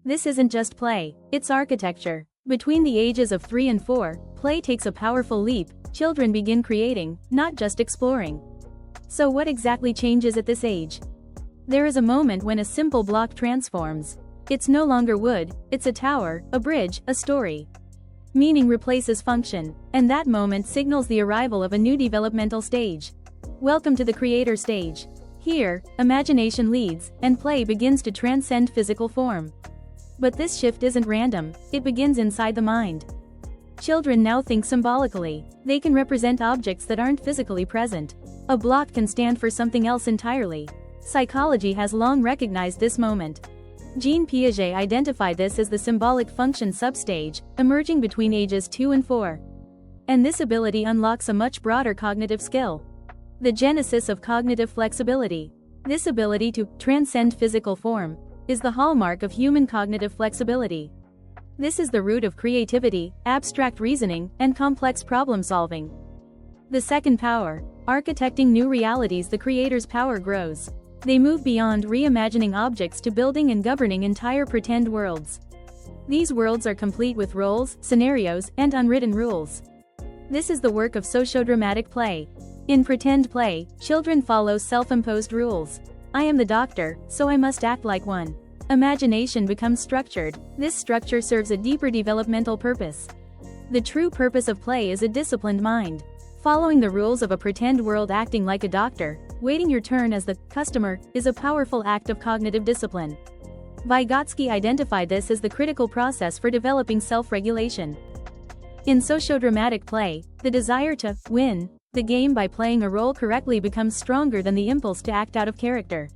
This isn't just play, it's architecture. Between the ages of 3 and 4, play takes a powerful leap. Children begin creating, not just exploring. So what exactly changes at this age? There is a moment when a simple block transforms. It's no longer wood, it's a tower, a bridge, a story. Meaning replaces function, and that moment signals the arrival of a new developmental stage. Welcome to the creator stage. Here, imagination leads, and play begins to transcend physical form. But this shift isn't random, it begins inside the mind. Children now think symbolically. They can represent objects that aren't physically present. A block can stand for something else entirely. Psychology has long recognized this moment. Jean Piaget identified this as the symbolic function substage, emerging between ages 2 and 4. And this ability unlocks a much broader cognitive skill. The genesis of cognitive flexibility. This ability to transcend physical form is the hallmark of human cognitive flexibility. This is the root of creativity, abstract reasoning, and complex problem solving. The second power, architecting new realities. The creator's power grows. They move beyond reimagining objects to building and governing entire pretend worlds. These worlds are complete with roles, scenarios, and unwritten rules. This is the work of sociodramatic play. In pretend play, children follow self-imposed rules. I am the doctor, so I must act like one. Imagination becomes structured. This structure serves a deeper developmental purpose. The true purpose of play is a disciplined mind. Following the rules of a pretend world, acting like a doctor, waiting your turn as the customer, is a powerful act of cognitive discipline. Vygotsky identified this as the critical process for developing self-regulation. In sociodramatic play, the desire to win the game by playing a role correctly becomes stronger than the impulse to act out of character.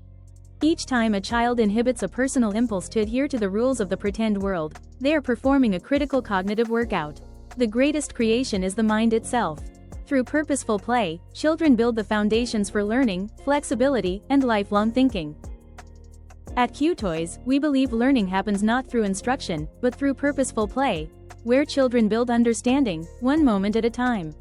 Each time a child inhibits a personal impulse to adhere to the rules of the pretend world, they are performing a critical cognitive workout. The greatest creation is the mind itself. Through purposeful play, children build the foundations for learning, flexibility, and lifelong thinking. At Qtoys, we believe learning happens not through instruction, but through purposeful play, where children build understanding, one moment at a time.